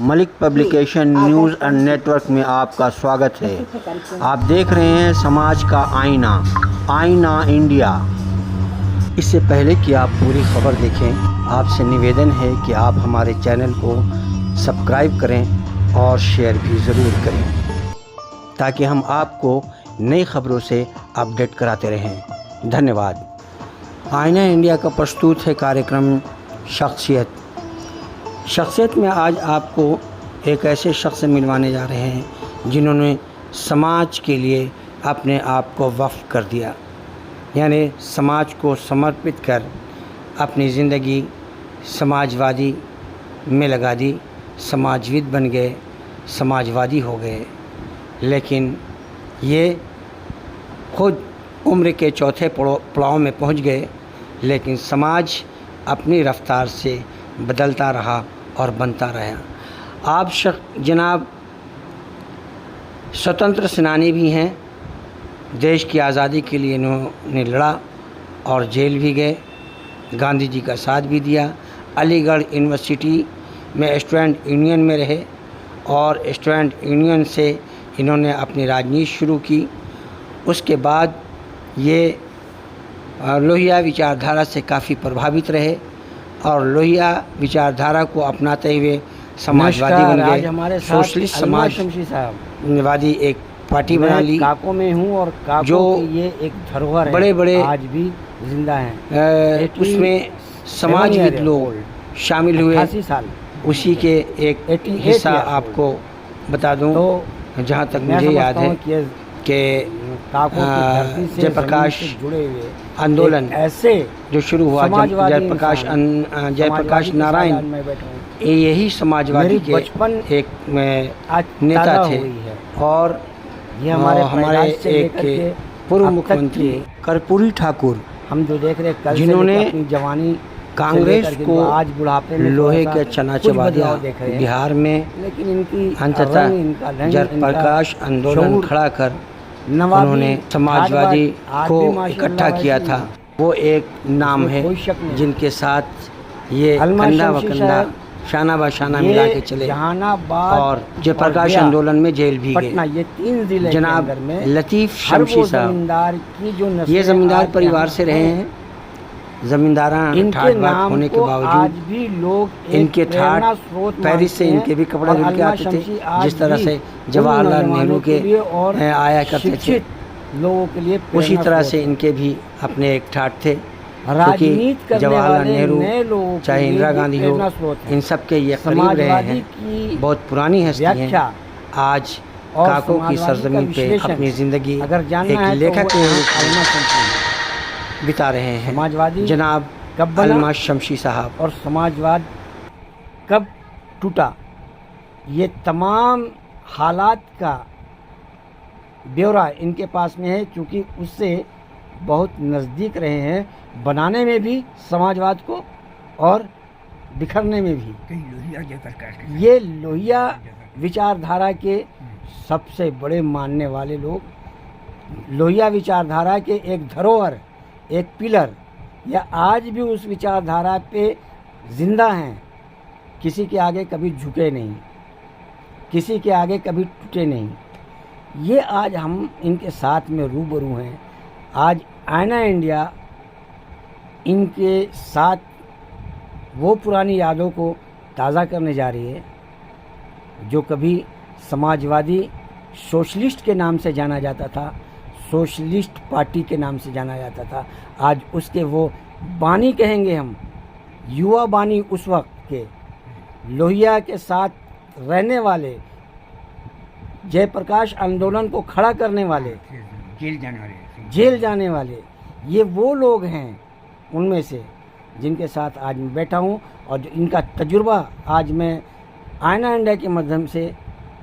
Malik publication news and network में आपका स्वागत है। आप देख रहे हैं समाज का आईना, आईना इंडिया। इससे पहले कि आप पूरी खबर देखें, आपसे निवेदन है कि आप हमारे चैनल को सब्सक्राइब करें और शेयर भी ज़रूर करें, ताकि हम आपको नई खबरों से अपडेट कराते रहें। धन्यवाद। आईना इंडिया का प्रस्तुत है कार्यक्रम शख्सियत में आज आपको एक ऐसे शख्स से मिलवाने जा रहे हैं जिन्होंने समाज के लिए अपने आप को वक्फ कर दिया, यानी समाज को समर्पित कर अपनी ज़िंदगी समाजवादी में लगा दी, समाजविद बन गए, समाजवादी हो गए। लेकिन ये खुद उम्र के चौथे पड़ाव में पहुंच गए, लेकिन समाज अपनी रफ्तार से बदलता रहा और बनता रहा। आप जनाब स्वतंत्र सेनानी भी हैं, देश की आज़ादी के लिए इन्होंने लड़ा और जेल भी गए, गांधी जी का साथ भी दिया, अलीगढ़ यूनिवर्सिटी में स्टूडेंट यूनियन में रहे और स्टूडेंट यूनियन से इन्होंने अपनी राजनीति शुरू की। उसके बाद ये लोहिया विचारधारा से काफ़ी प्रभावित रहे और लोहिया विचारधारा को अपनाते हुए समाजवादी बन गए। सोशलिस्ट समाजवादी एक पार्टी बना ली। काको में हूँ और काको जो ये एक धरोहर बड़े बड़े आज भी जिंदा हैं। उसमें समाजविद लोग शामिल हुए। साल उसी के एक हिस्सा आपको बता दूं, जहाँ तक मुझे याद है कि जयप्रकाश आंदोलन ऐसे जो शुरू हुआ, जयप्रकाश नारायण यही समाजवादी के एक नेता थे और हमारे एक पूर्व मुख्यमंत्री कर्पूरी ठाकुर, हम जो देख रहे हैं, जिन्होंने अपनी जवानी कांग्रेस को आज बुढ़ापे में लोहे के चना चबा दिया बिहार में। लेकिन इनकी अंततः जयप्रकाश आंदोलन खड़ा कर उन्होंने समाजवादी को इकट्ठा किया था। वो एक नाम है जिनके साथ ये कंधा व कंधा, शाना ब शाना मिला के चले और जयप्रकाश आंदोलन में जेल भी गए। ये 3 जिले जनाब लतीफ़ शमशी साहब, ये ज़मींदार परिवार से रहे हैं। ज़मींदाराना ठाट बात होने के बावजूद भी लोग इनके ठाट पेरिस से इनके भी कपड़े धुल के आते थे, जिस तरह से जवाहरलाल नेहरू के आया करते थे, लोगों के लिए उसी तरह से इनके भी अपने एक ठाट थे। क्योंकि जवाहरलाल नेहरू चाहे इंदिरा गांधी हो, इन सब के ये करीब रहे हैं, बहुत पुरानी हस्ती हैं। आज काको की सरजमीन पे अपनी ज़िंदगी एक लेखक के रूप बिता रहे हैं समाजवादी जनाब अलमा शमशी साहब। और समाजवाद कब टूटा, ये तमाम हालात का ब्यौरा इनके पास में है, क्योंकि उससे बहुत नज़दीक रहे हैं, बनाने में भी समाजवाद को और बिखरने में भी। ये लोहिया विचारधारा के सबसे बड़े मानने वाले लोग, लोहिया विचारधारा के एक धरोहर, एक पिलर, या आज भी उस विचारधारा पे जिंदा हैं। किसी के आगे कभी झुके नहीं, किसी के आगे कभी टूटे नहीं। ये आज हम इनके साथ में रूबरू हैं। आज आईना इंडिया इनके साथ वो पुरानी यादों को ताज़ा करने जा रही है, जो कभी समाजवादी सोशलिस्ट के नाम से जाना जाता था, सोशलिस्ट पार्टी के नाम से जाना जाता था। आज उसके वो बानी कहेंगे हम, युवा बानी उस वक्त के, लोहिया के साथ रहने वाले, जयप्रकाश आंदोलन को खड़ा करने वाले, जेल जाने वाले, ये वो लोग हैं उनमें से जिनके साथ आज मैं बैठा हूँ और जो इनका तजुर्बा आज मैं आईना इंडिया के माध्यम से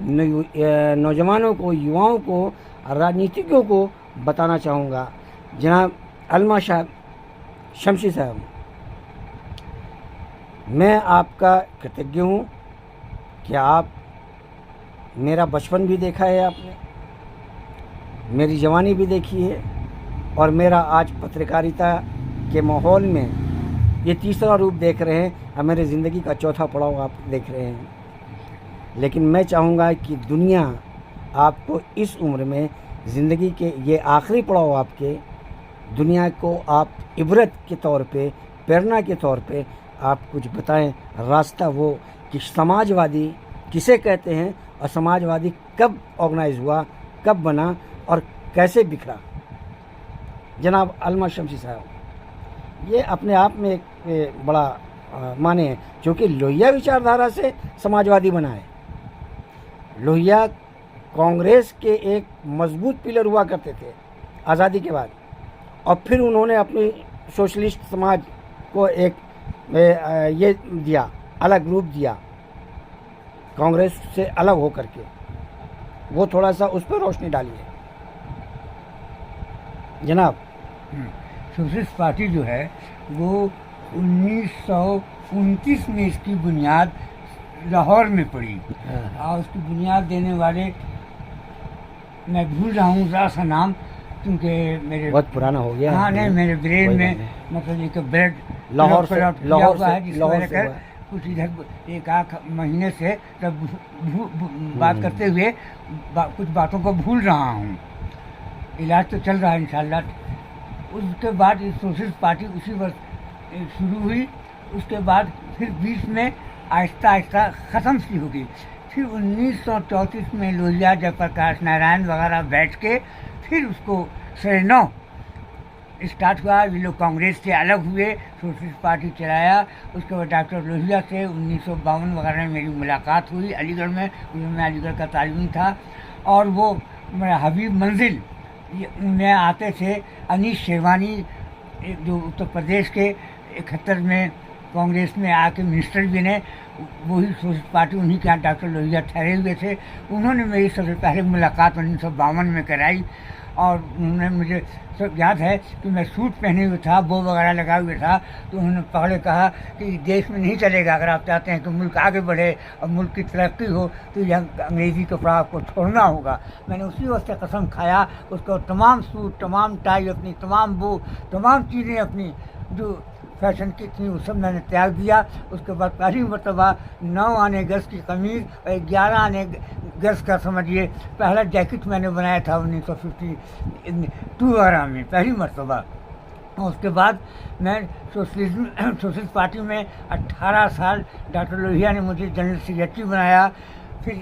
नौजवानों को, युवाओं को, राजनीतिज्ञों को बताना चाहूँगा। जनाब अलमा शमशी साहब, मैं आपका कृतज्ञ हूँ कि आप, मेरा बचपन भी देखा है आपने, मेरी जवानी भी देखी है, और मेरा आज पत्रकारिता के माहौल में ये तीसरा रूप देख रहे हैं और मेरी ज़िंदगी का चौथा पड़ाव आप देख रहे हैं। लेकिन मैं चाहूँगा कि दुनिया आपको इस उम्र में ज़िंदगी के ये आखिरी पड़ाव आपके, दुनिया को आप इबरत के तौर पे, प्रेरणा के तौर पे आप कुछ बताएं रास्ता वो कि समाजवादी किसे कहते हैं और समाजवादी कब ऑर्गेनाइज हुआ, कब बना और कैसे बिखरा। जनाब अलमा शमसी साहब, ये अपने आप में एक बड़ा माने है, क्योंकि लोहिया विचारधारा से समाजवादी बना है। लोहिया कांग्रेस के एक मजबूत पिलर हुआ करते थे आज़ादी के बाद, और फिर उन्होंने अपनी सोशलिस्ट समाज को एक ये दिया, अलग रूप दिया कांग्रेस से अलग हो करके। वो थोड़ा सा उस पर रोशनी डाली है जनाब। सोशलिस्ट पार्टी जो है वो 1929 में इसकी बुनियाद लाहौर में पड़ी, और उसकी बुनियाद देने वाले, मैं भूल रहा हूँ ज़रा सा नाम, क्योंकि मेरे बहुत पुराना हो गया। हाँ नहीं, मेरे ब्रेन में मतलब एक ब्रेड लाहौर से कुछ इधर एक आध महीने से तब बात करते हुए कुछ बातों को भूल रहा हूँ। इलाज तो चल रहा है इंशाल्लाह। उसके बाद ये सोशलिस्ट पार्टी उसी वर्ष शुरू हुई। उसके बाद फिर बीच में आहिस्ता आहिस्ता ख़त्म सी हो गई। फिर 1934 में लोहिया, जयप्रकाश नारायण वगैरह बैठ के फिर उसको सरेनौ स्टार्ट हुआ। ये लोग कांग्रेस से अलग हुए, सोशलिस्ट पार्टी चलाया। उसके बाद डॉक्टर लोहिया से 1952 वगैरह में मेरी मुलाकात हुई अलीगढ़ में। मैं अलीगढ़ का तालिबी था, और वो मेरा हबीब मंजिल में आते थे। अनीस शेरवानी जो उत्तर प्रदेश के 71 में कांग्रेस में आके मिनिस्टर भी ने, वही सोशलिस्ट पार्टी, उन्हीं के यहाँ डॉक्टर लोहिया ठहरे हुए थे। उन्होंने मेरी सबसे पहले मुलाकात 1952 में कराई, और उन्होंने मुझे सब याद है कि मैं सूट पहने हुए था, बो वगैरह लगा हुए था। तो उन्होंने पहले कहा कि देश में नहीं चलेगा, अगर आप चाहते हैं कि मुल्क आगे बढ़े और मुल्क की तरक्की हो तो यह अंग्रेज़ी कपड़ा आपको छोड़ना होगा। मैंने उसी वक्त से कसम खाया। उसको तमाम सूट, तमाम टाई अपनी, तमाम बो, तमाम चीज़ें अपनी जो फैशन की थी वो सब मैंने त्याग दिया। उसके बाद पहली मरतबा 9 आने गज़ की कमीज़ और 11 आने गज़ का समझिए पहला जैकेट मैंने बनाया था 1952 वगैरह में, पहली मरतबा। और उसके बाद मैं सोशलिस्ट पार्टी में 18 साल डॉक्टर लोहिया ने मुझे जनरल सेक्रेटरी बनाया। फिर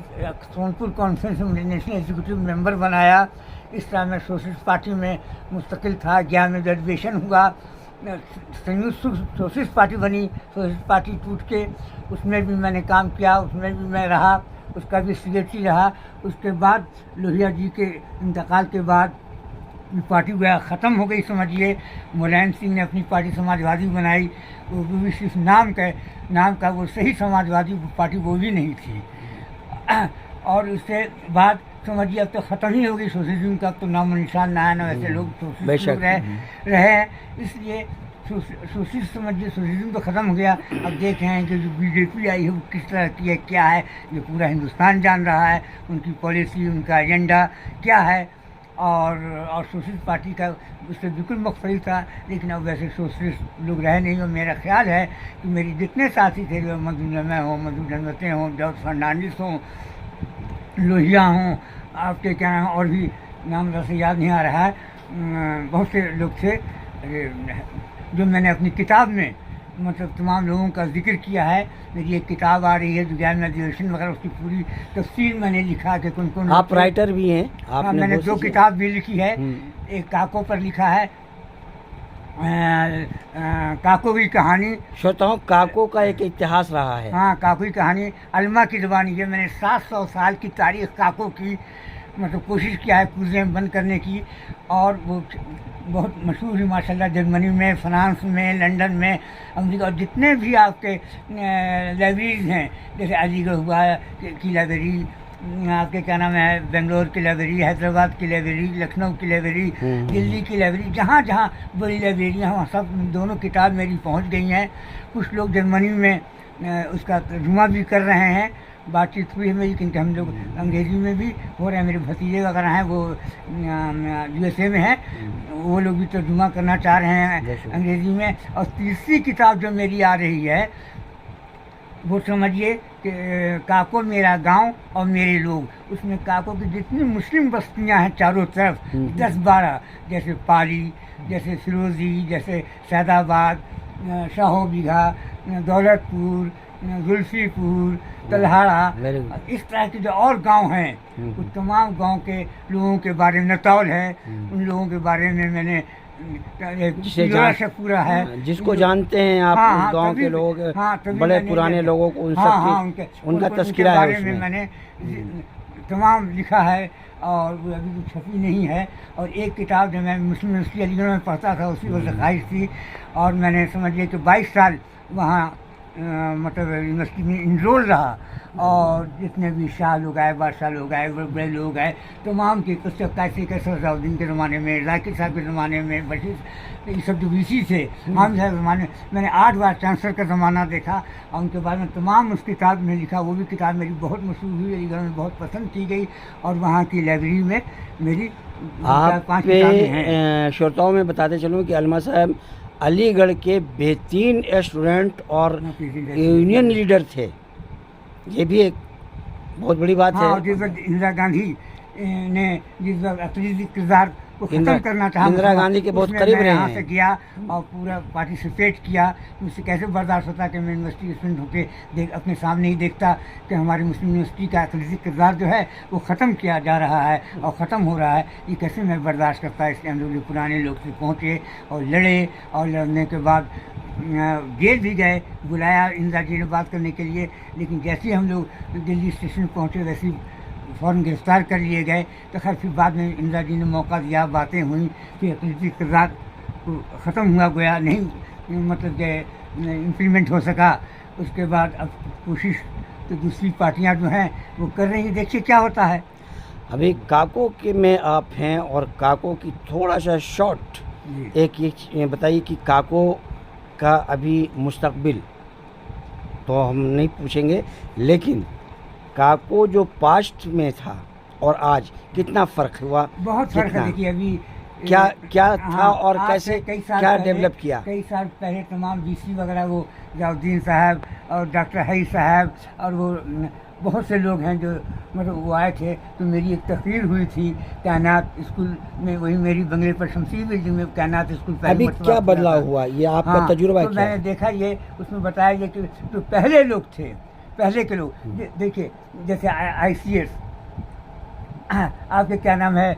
सोनपुर कॉन्फ्रेंस में मुझे नेशनल एग्जीक्यूटिव मेंबर बनाया। इस तरह मैं सोशलिस्ट पार्टी में मुस्तकिल था। 11 ग्रेजुएशन हुआ, संयुक्त सोशलिस्ट पार्टी बनी। सोशलिस्ट पार्टी टूट के उसमें भी मैंने काम किया, उसमें भी मैं रहा, उसका भी सेक्रेटरी रहा। उसके बाद लोहिया जी के इंतकाल के बाद पार्टी वह ख़त्म हो गई समझिए। मुलायम सिंह ने अपनी पार्टी समाजवादी बनाई। वो भी सिर्फ नाम का वो सही समाजवादी पार्टी वो भी नहीं थी। और उसके बाद समझिए अब तो ख़त्म ही हो गई सोशलिज्म का, तो नाम निशान ना है, ना वैसे लोग सोशलिस्ट लोग रहे। इसलिए सोशलिस्ट समझिए सोशलिज्म तो ख़त्म हो गया। अब देख रहे हैं कि जो बीजेपी आई है वो किस तरह की है, क्या है, ये पूरा हिंदुस्तान जान रहा है। उनकी पॉलिसी, उनका एजेंडा क्या है। और सोशलिस्ट पार्टी का उससे बिल्कुल मुख्तलिफ था। लेकिन अब वैसे सोशलिस्ट लोग रहे नहीं। और मेरा ख्याल है कि मेरी जितने साथी थे, जो मधुजमा हों, मधु जनवते हों, जॉर्ज फर्नांडिस हों, लोहिया हों, आपके क्या नाम और भी नाम वैसे याद नहीं आ रहा है, बहुत से लोग थे जो मैंने अपनी किताब में मतलब तमाम लोगों का जिक्र किया है। मेरी एक किताब आ रही है जो ज्ञान अधिवेशन वगैरह, उसकी पूरी तफसील मैंने लिखा कि कौन कौन। आप राइटर भी हैं? हाँ, मैंने 2 किताब भी लिखी है। एक काको पर लिखा है, काको की कहानी। श्रोताओं, काको का एक इतिहास रहा है। हाँ, काको की कहानी अलमा की ज़बानी है। मैंने 700 साल की तारीख़ काको की मतलब कोशिश किया है म्यूज़ियम बंद करने की। और वो बहुत मशहूर है माशाल्लाह, जर्मनी में, फ्रांस में, लंदन में, अमेरिका, और जितने भी आपके लाइब्रेरीज हैं, जैसे अलीगढ़ हुआ की लाइब्रेरी, आपके क्या नाम है, बेंगलोर की लाइब्रेरी, हैदराबाद की लाइब्रेरी, लखनऊ की लाइब्रेरी, दिल्ली की लाइब्रेरी, जहाँ जहाँ बड़ी लाइब्रेरियाँ वहाँ सब दोनों किताब मेरी पहुँच गई हैं। कुछ लोग जर्मनी में उसका तर्जुमा भी कर रहे हैं। बातचीत हुई है मेरी, क्योंकि हम लोग अंग्रेज़ी में भी हो रहे हैं। मेरे भतीजे वगैरह हैं वो USA में हैं, वो लोग भी तर्जुमा करना चाह रहे हैं अंग्रेज़ी में। और तीसरी किताब जो मेरी आ रही है वो समझिए कि काको मेरा गांव और मेरे लोग। उसमें काको की जितनी मुस्लिम बस्तियां हैं चारों तरफ 10-12, जैसे पाली, जैसे फिरोजी, जैसे सैदाबाद, शाहो बीघा, दौलतपुर, जुल्फीपुर, तलहाड़ा, इस तरह के जो और गांव हैं उन तमाम गांव के लोगों के बारे में, नतौल है, उन लोगों के बारे में मैंने से पूरा है, जिसको जानते हैं आप, हाँ, उस गांव के लोग, बड़े पुराने लोगों को, उन सब उनका तस्करा है उसमें मैंने तमाम लिखा है। और वो अभी तो छपी नहीं है। और एक किताब जो मैं मुस्लिम यूनिवर्सिटी अलीगढ़ में पढ़ता था उसी को ख्वाहिश थी, और मैंने समझिए कि 22 साल वहाँ मतलब यूनिवर्सिटी में इनरोल रहा। और जितने भी शाह लोग आए, बादशाह लोग आए, बड़े बड़े लोग आए, तमाम की कुछ कैसे कैसे सलाउद्दीन के ज़माने में, जाकिर साहब के ज़माने में, बशीर, ये सब जो वीसी थे, हम साहब ज़माने, मैंने 8 बार चांसलर का ज़माना देखा। और उनके बारे में तमाम उस किताब में लिखा। वो भी किताब मेरी बहुत मशहूर हुई, अलीगढ़ में बहुत पसंद की गई, और वहाँ की लाइब्रेरी में मेरी 4-5 किताबें हैं। श्रोताओं में बताते चलूँ कि अलमा साहब अलीगढ़ के बेहतरीन स्टूडेंट और यूनियन लीडर थे, ये भी एक बहुत बड़ी बात है। जिस वक्त इंदिरा गांधी ने जिस वक्त अतलीजी किरदार को खत्म करना चाहा, इंदिरा गांधी के बहुत करीब रहे यहाँ हैं, से किया और पूरा पार्टिसिपेट किया। मुझसे कैसे बर्दाश्त होता कि मैं यूनिवर्सिटी स्टूडेंट होकर अपने सामने ही देखता कि हमारी मुस्लिम यूनिवर्सिटी का अतलीजी किरदार जो है वो ख़त्म किया जा रहा है और ख़त्म हो रहा है। ये कैसे मैं बर्दाश्त करता। इसके अंदर जो पुराने लोग से पहुँचे और लड़े, और लड़ने के बाद जेल भी गए, बुलाया इंदिरा जी ने बात करने के लिए, लेकिन जैसे ही हम लोग दिल्ली स्टेशन पहुँचे वैसे ही फ़ौरन गिरफ्तार कर लिए गए। तो खैर फिर बाद में इंदिरा जी ने मौका दिया, बातें हुई, फिर अतलीजी किरदार ख़त्म हुआ, गया नहीं, मतलब कि इम्प्लीमेंट हो सका। उसके बाद अब कोशिश तो दूसरी पार्टियां जो हैं वो कर रही हैं, देखिए क्या होता है। अभी काको के में आप हैं, और काको की थोड़ा सा शॉर्ट एक ये बताइए कि काको का अभी मुस्तकबिल तो हम नहीं पूछेंगे, लेकिन काको जो पास्ट में था और आज कितना फ़र्क हुआ? बहुत फ़र्क है। देखिए अभी क्या था और कैसे क्या डेवलप किया। कई साल पहले तमाम वीसी वगैरह, वो जलाउद्दीन साहब और डॉक्टर हई साहब और वो बहुत से लोग हैं जो मतलब वो आए थे। तो मेरी एक तकरीर हुई थी कायनात स्कूल में, वही मेरी बंगले पर शमसी बिल्डिंग में कायनात स्कूल। अभी क्या बदलाव हुआ, ये आपका तजुर्बा तो मैंने देखा, ये उसमें बताया गया कि जो पहले लोग थे, पहले के लोग, देखिए जैसे ICS, आपके क्या नाम है,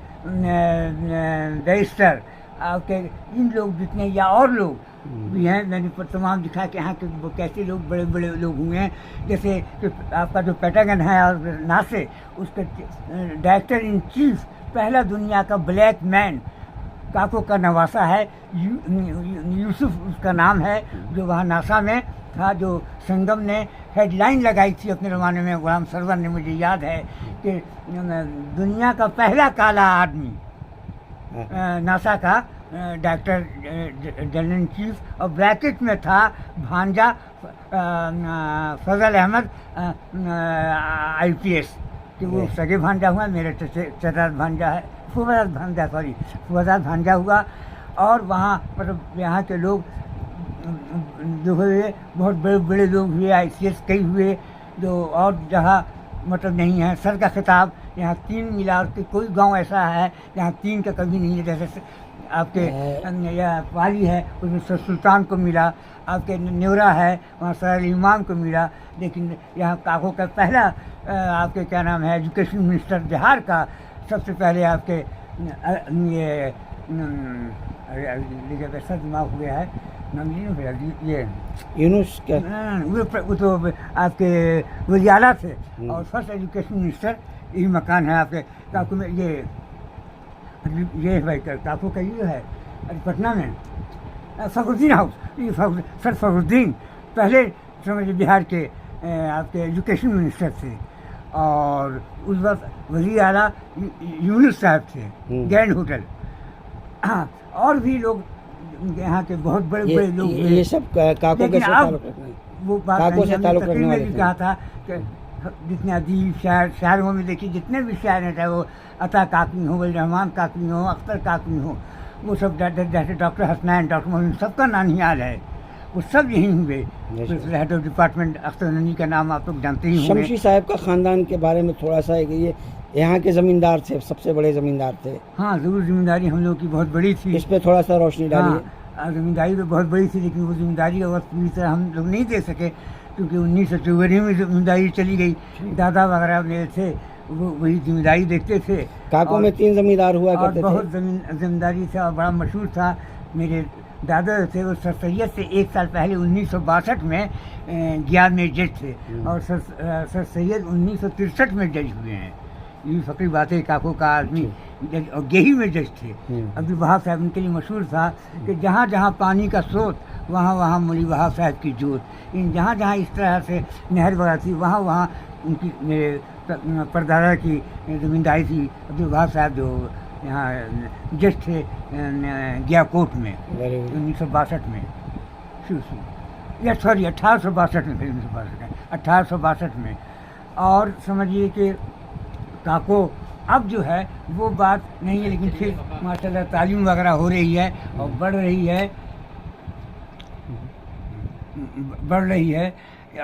बैरिस्टर, आपके इन लोग जितने या और लोग भी हैं, मैंने तमाम दिखा कि यहाँ के कैसे लोग बड़े बड़े लोग हुए हैं। जैसे आपका जो पेंटागन है और नासे, उसका डायरेक्टर इन चीफ पहला दुनिया का ब्लैक मैन काको का नवासा है, यूसुफ उसका नाम है, जो वहाँ नासा में था, जो संगम ने हेडलाइन लगाई थी अपने ज़माने में, गुलाम सरवर ने, मुझे याद है कि दुनिया का पहला काला आदमी नासा का डायरेक्टर जनरल चीफ, और ब्रैकेट में था भांजा फजल अहमद IPS, कि वो सगे भांजा हुआ, मेरे चचाद भांजा है, फुवाद भांजा हुआ। और वहाँ मतलब यहाँ के लोग जो हुए बहुत बड़े बड़े लोग हुए, ICS कई हुए, जो और जहाँ मतलब नहीं है। सर का खिताब यहाँ 3 मिला, और कोई गांव ऐसा है जहाँ 3 का कभी नहीं है। जैसे आपके यह पाली है, उसमें सर सुल्तान को मिला, आपके न्योरा है वहाँ सर इमाम को मिला, लेकिन यहाँ काको का पहला आपके क्या नाम है एजुकेशन मिनिस्टर बिहार का, सबसे पहले आपके ये वैसा दिमाग हो गया है, ये यूनुस क्या, वो तो आपके वजियाला थे, और फर्स्ट एजुकेशन मिनिस्टर यही मकान है आपके काको में। ये भाई काको का ये है पटना में फखरुद्दीन हाउस, ये सर फखरुद्दीन पहले समझिए बिहार के आपके एजुकेशन मिनिस्टर थे, और उस वक्त वज़ीर आला यूनुस साहब थे, ग्रैंड होटल। हाँ, और भी लोग यहाँ के बहुत बड़े बड़े लोग, ये सब काको के वो काको से ताल्लुक रखने वाले थे। कहा था कि जितने अदीब शायरों में देखिए, जितने भी शायर हैं, चाहे वो अता काकवी हो, रहमान काकवी हो, अख्तर काकवी हो, वो सब जैसे डॉक्टर हसनैन, डॉक्टर मोहम्मद, सबका नाम याद है। वो सब यहीं हुए। अच्छा। फिर हेड ऑफ डिपार्टमेंट अख्तर ननी का नाम आप लोग जानते ही होंगे। शमशी साहब का ख़ानदान के बारे में थोड़ा सा है कि ये यहाँ के ज़मींदार थे, सबसे बड़े ज़मींदार थे, हाँ ज़रूर, जिम्मेदारी हम लोग की बहुत बड़ी थी। इस पे थोड़ा सा रोशनी डालिए। हाँ, जिम्मेदारी तो बहुत बड़ी थी, लेकिन वो जिम्मेदारी का वक्त पूरी तरह हम लोग नहीं दे सके, क्योंकि 1954 में जिम्मेदारी चली गई। दादा वगैरह मेरे थे, वो वही जिम्मेदारी देखते थे। काको में 3 ज़मींदार हुआ और करते बहुत थे। जिम्मेदारी था और बड़ा मशहूर था। मेरे दादा जो थे वो सर सैयद से 1 साल पहले 1962 में गया में जज थे, और सर सैयद 1963 में जज हुए हैं। ये फकरी बात है, काको का आदमी जज और गेही में जज थे। अब्दुल वहाब साहब उनके लिए मशहूर था कि जहाँ जहाँ पानी का स्रोत वहाँ वहाँ मौलवी वहाब साहब की जोत। इन जहाँ जहाँ इस तरह से नहर वगैरह थी वहाँ वहाँ उनकी मेरे परदादा की ज़मींदारी थी। अब्दुल वहाब साहब जो यहाँ जज थे गया कोर्ट में 1962 में, या सॉरी 1862 में, फिर 1862 में। और समझिए कि काको अब जो है वो बात नहीं है, लेकिन फिर माशाल्लाह तालीम वगैरह हो रही है और बढ़ रही है,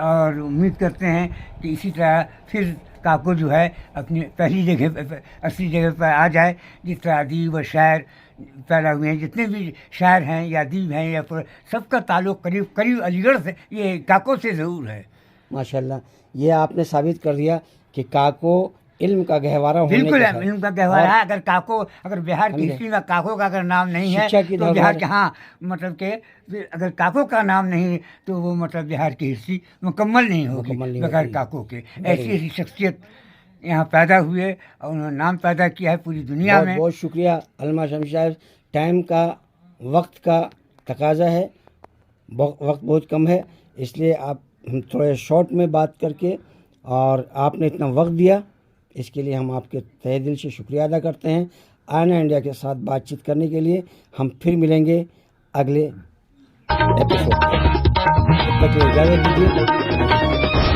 और उम्मीद करते हैं कि इसी तरह फिर काको जो है अपनी पहली जगह असली जगह पर आ जाए। जिस तरह अदीब व शायर पैदा हुए हैं, जितने भी शायर हैं या अदीब हैं या सबका ताल्लुक़ करीब करीब अलीगढ़ से, ये काको से ज़रूर है। माशाल्लाह, ये आपने साबित कर दिया कि काको इल्म का गहवारा होने बिल्कुल के है, इल्म का गहवारा है। अगर काको, अगर बिहार की हिस्ट्री में काको का अगर नाम नहीं है तो बिहार के, हाँ मतलब के अगर काको का नाम नहीं तो वो मतलब बिहार की हिस्ट्री मुकम्मल नहीं होगी बगैर काको के। ऐसी ऐसी शख्सियत यहाँ पैदा हुए और उन्होंने नाम पैदा किया है पूरी दुनिया में। बहुत शुक्रिया अल्लामा शमशी साहब। टाइम का, वक्त का तकाजा है, वक्त बहुत कम है, इसलिए आप हम थोड़े शॉर्ट में बात करके और आपने इतना वक्त दिया, इसके लिए हम आपके तहे दिल से शुक्रिया अदा करते हैं। आना इंडिया के साथ बातचीत करने के लिए हम फिर मिलेंगे अगले एपिसोड में। तब तक इजाज़त दीजिए।